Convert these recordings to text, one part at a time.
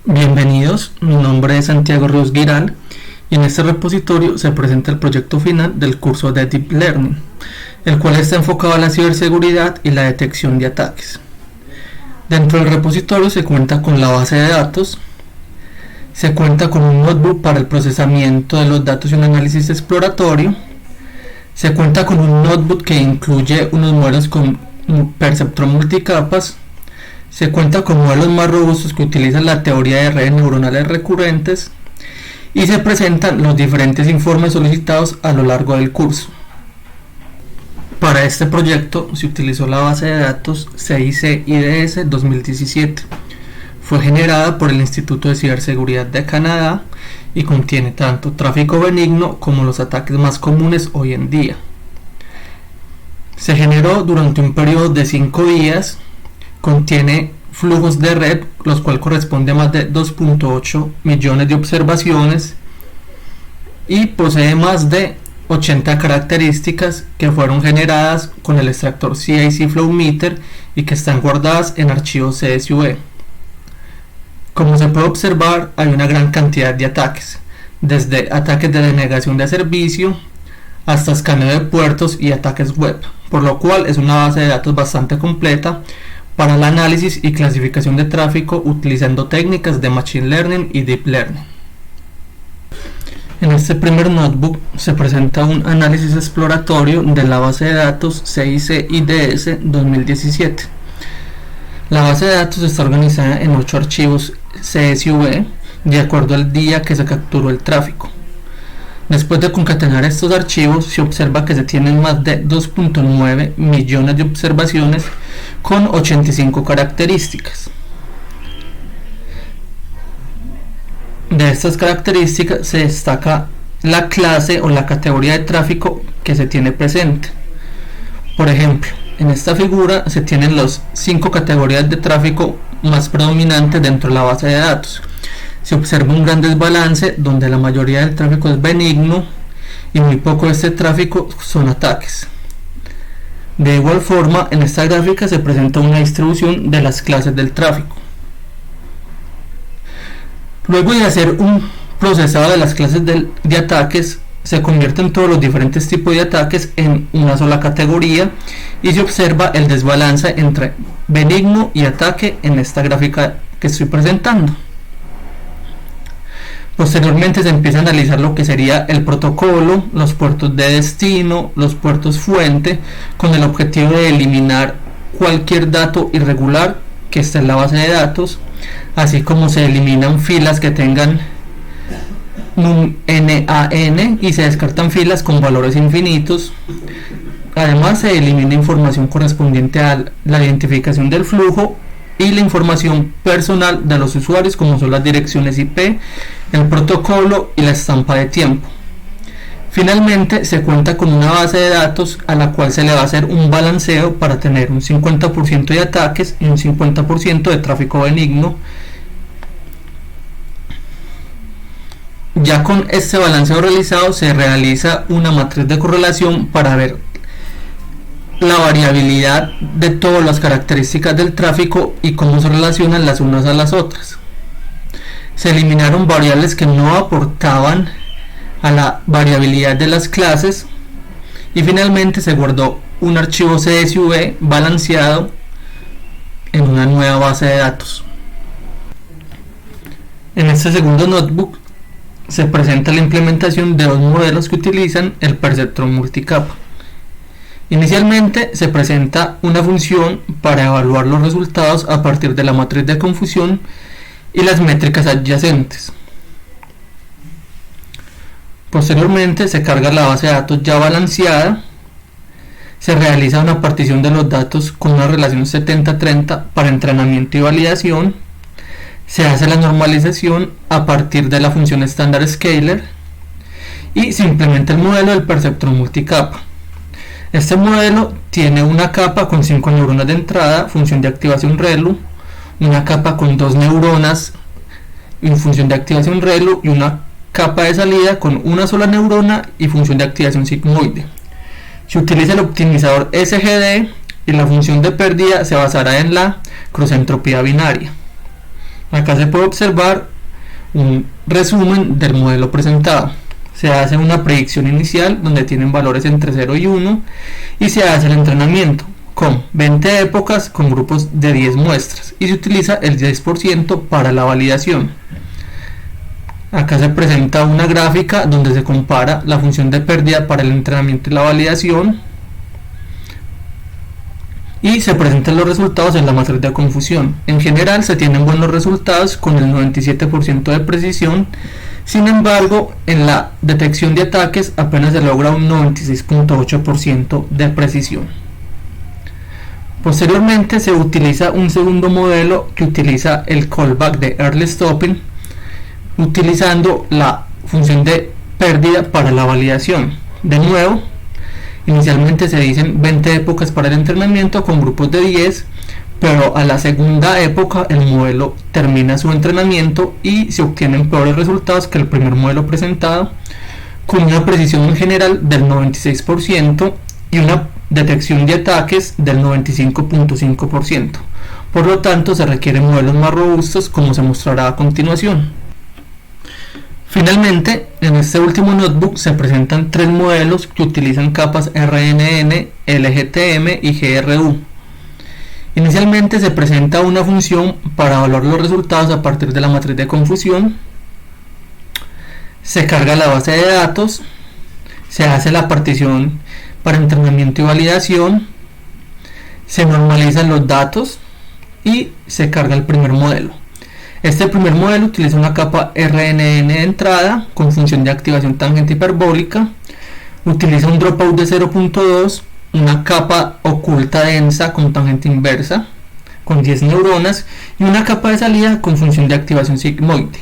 Bienvenidos, mi nombre es Santiago Ríos Giral y en este repositorio se presenta el proyecto final del curso de Deep Learning, el cual está enfocado a la ciberseguridad y la detección de ataques. Dentro del repositorio se cuenta con la base de datos, se cuenta con un notebook para el procesamiento de los datos y un análisis exploratorio, se cuenta con un notebook que incluye unos modelos con perceptrón multicapas. Se cuenta con modelos más robustos que utilizan la teoría de redes neuronales recurrentes y se presentan los diferentes informes solicitados a lo largo del curso. Para este proyecto se utilizó la base de datos CIC-IDS 2017. Fue generada por el Instituto de Ciberseguridad de Canadá y contiene tanto tráfico benigno como los ataques más comunes hoy en día. Se generó durante un periodo de 5 días. Contiene flujos de red, los cuales corresponden a más de 2.8 millones de observaciones y posee más de 80 características que fueron generadas con el extractor CIC Flowmeter y que están guardadas en archivos CSV. Como se puede observar, hay una gran cantidad de ataques, desde ataques de denegación de servicio hasta escaneo de puertos y ataques web, por lo cual es una base de datos bastante completa para el análisis y clasificación de tráfico utilizando técnicas de Machine Learning y Deep Learning. En este primer notebook se presenta un análisis exploratorio de la base de datos CIC-IDS 2017. La base de datos está organizada en 8 archivos CSV de acuerdo al día que se capturó el tráfico. Después de concatenar estos archivos, se observa que se tienen más de 2.9 millones de observaciones con 85 características. De estas características se destaca la clase o la categoría de tráfico que se tiene presente. Por ejemplo, en esta figura se tienen las 5 categorías de tráfico más predominantes dentro de la base de datos. Se observa un gran desbalance donde la mayoría del tráfico es benigno y muy poco de este tráfico son ataques. De igual forma, en esta gráfica se presenta una distribución de las clases del tráfico. Luego de hacer un procesado de las clases de ataques, se convierten todos los diferentes tipos de ataques en una sola categoría y se observa el desbalance entre benigno y ataque en esta gráfica que estoy presentando. Posteriormente se empieza a analizar lo que sería el protocolo, los puertos de destino, los puertos fuente, con el objetivo de eliminar cualquier dato irregular que esté en la base de datos, así como se eliminan filas que tengan NaN y se descartan filas con valores infinitos. Además se elimina información correspondiente a la identificación del flujo y la información personal de los usuarios, como son las direcciones IP, el protocolo y la estampa de tiempo. Finalmente se cuenta con una base de datos a la cual se le va a hacer un balanceo para tener un 50% de ataques y un 50% de tráfico benigno. Ya con este balanceo realizado se realiza una matriz de correlación para ver la variabilidad de todas las características del tráfico y cómo se relacionan las unas a las otras. Se eliminaron variables que no aportaban a la variabilidad de las clases y finalmente se guardó un archivo CSV balanceado en una nueva base de datos. En este segundo notebook se presenta la implementación de dos modelos que utilizan el perceptrón multicapa. Inicialmente se presenta una función para evaluar los resultados a partir de la matriz de confusión y las métricas adyacentes. Posteriormente se carga la base de datos ya balanceada, se realiza una partición de los datos con una relación 70-30 para entrenamiento y validación, se hace la normalización a partir de la función estándar scaler y se implementa el modelo del perceptrón multicapa. Este modelo tiene una capa con 5 neuronas de entrada, función de activación ReLU, una capa con 2 neuronas en función de activación ReLU y una capa de salida con una sola neurona y función de activación sigmoide. Se utiliza el optimizador SGD y la función de pérdida se basará en la crossentropía binaria. Acá se puede observar un resumen del modelo presentado. Se hace una predicción inicial donde tienen valores entre 0 y 1 y se hace el entrenamiento con 20 épocas con grupos de 10 muestras y se utiliza el 10% para la validación. Acá se presenta una gráfica donde se compara la función de pérdida para el entrenamiento y la validación y se presentan los resultados en la matriz de confusión. En general se tienen buenos resultados con el 97% de precisión. Sin embargo, en la detección de ataques apenas se logra un 96.8% de precisión. Posteriormente se utiliza un segundo modelo que utiliza el callback de early stopping, utilizando la función de pérdida para la validación. De nuevo, inicialmente se dicen 20 épocas para el entrenamiento con grupos de 10, pero a la segunda época el modelo termina su entrenamiento y se obtienen peores resultados que el primer modelo presentado, con una precisión en general del 96% y una detección de ataques del 95.5%. Por lo tanto, se requieren modelos más robustos, como se mostrará a continuación. Finalmente, en este último notebook se presentan tres modelos que utilizan capas RNN, LGTM y GRU. Inicialmente se presenta una función para evaluar los resultados a partir de la matriz de confusión. Se carga la base de datos, se hace la partición para entrenamiento y validación, se normalizan los datos y se carga el primer modelo. Este primer modelo utiliza una capa RNN de entrada con función de activación tangente hiperbólica, utiliza un dropout de 0.2, una capa oculta densa con tangente inversa con 10 neuronas y una capa de salida con función de activación sigmoide.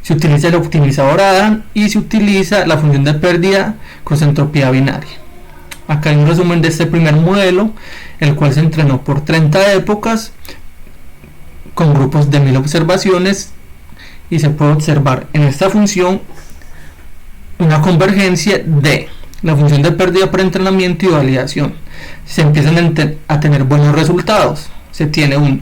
Se utiliza el optimizador Adam y se utiliza la función de pérdida con entropía binaria. Acá hay un resumen de este primer modelo, el cual se entrenó por 30 épocas con grupos de 1000 observaciones y se puede observar en esta función una convergencia de la función de pérdida para entrenamiento y validación. Se empiezan a tener buenos resultados. Se tiene un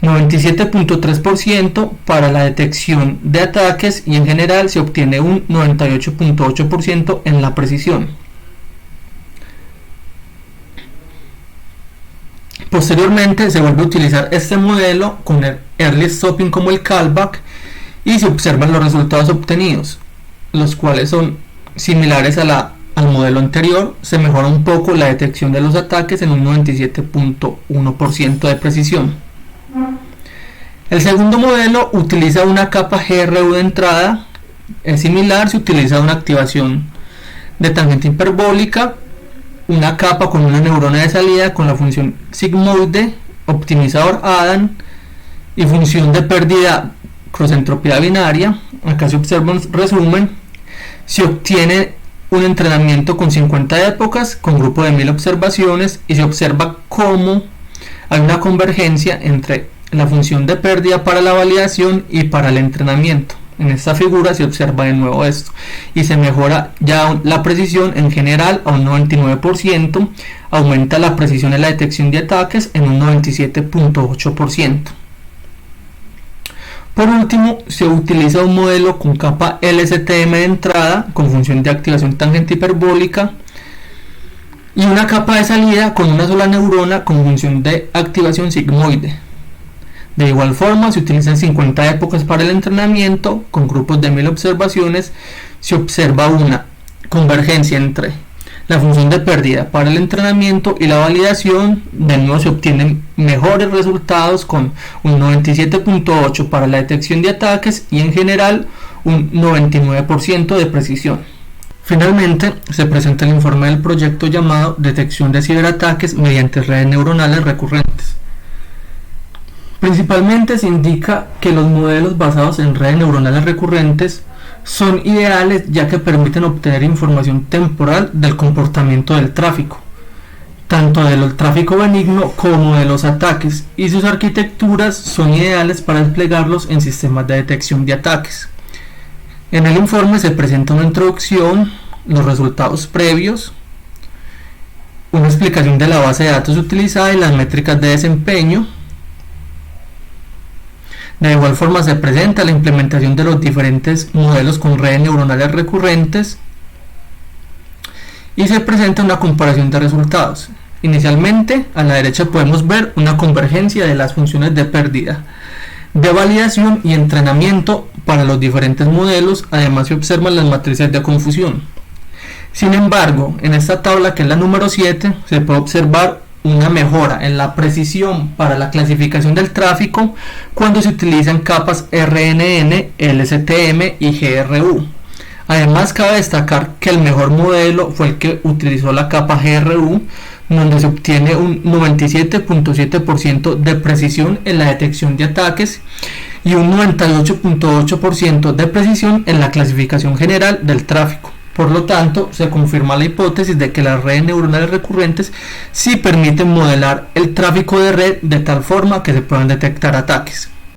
97.3% para la detección de ataques y en general se obtiene un 98.8% en la precisión. Posteriormente se vuelve a utilizar este modelo con el early stopping como el callback y se observan los resultados obtenidos, los cuales son similares al modelo anterior. Se mejora un poco la detección de los ataques en un 97.1% de precisión. El segundo modelo utiliza una capa GRU de entrada, es similar, se utiliza una activación de tangente hiperbólica, una capa con una neurona de salida con la función sigmoide, optimizador Adam y función de pérdida cross-entropía binaria. Acá se observa un resumen. Se obtiene un entrenamiento con 50 épocas con grupo de 1000 observaciones y se observa cómo hay una convergencia entre la función de pérdida para la validación y para el entrenamiento. En esta figura se observa de nuevo esto y se mejora ya la precisión en general a un 99%, aumenta la precisión en la detección de ataques en un 97.8%. Por último, se utiliza un modelo con capa LSTM de entrada con función de activación tangente hiperbólica y una capa de salida con una sola neurona con función de activación sigmoide. De igual forma, se utilizan 50 épocas para el entrenamiento con grupos de 1000 observaciones. Se observa una convergencia entre la función de pérdida para el entrenamiento y la validación. De nuevo se obtienen mejores resultados con un 97.8% para la detección de ataques y en general un 99% de precisión. Finalmente, se presenta el informe del proyecto llamado Detección de ciberataques mediante redes neuronales recurrentes. Principalmente se indica que los modelos basados en redes neuronales recurrentes son ideales ya que permiten obtener información temporal del comportamiento del tráfico, tanto del tráfico benigno como de los ataques, y sus arquitecturas son ideales para desplegarlos en sistemas de detección de ataques. En el informe se presenta una introducción, los resultados previos, una explicación de la base de datos utilizada y las métricas de desempeño. De igual forma se presenta la implementación de los diferentes modelos con redes neuronales recurrentes y se presenta una comparación de resultados. Inicialmente, a la derecha podemos ver una convergencia de las funciones de pérdida, de validación y entrenamiento para los diferentes modelos. Además se observan las matrices de confusión. Sin embargo, en esta tabla, que es la número 7, se puede observar una mejora en la precisión para la clasificación del tráfico cuando se utilizan capas RNN, LSTM y GRU. Además, cabe destacar que el mejor modelo fue el que utilizó la capa GRU, donde se obtiene un 97.7% de precisión en la detección de ataques y un 98.8% de precisión en la clasificación general del tráfico. Por lo tanto, se confirma la hipótesis de que las redes neuronales recurrentes sí permiten modelar el tráfico de red de tal forma que se puedan detectar ataques.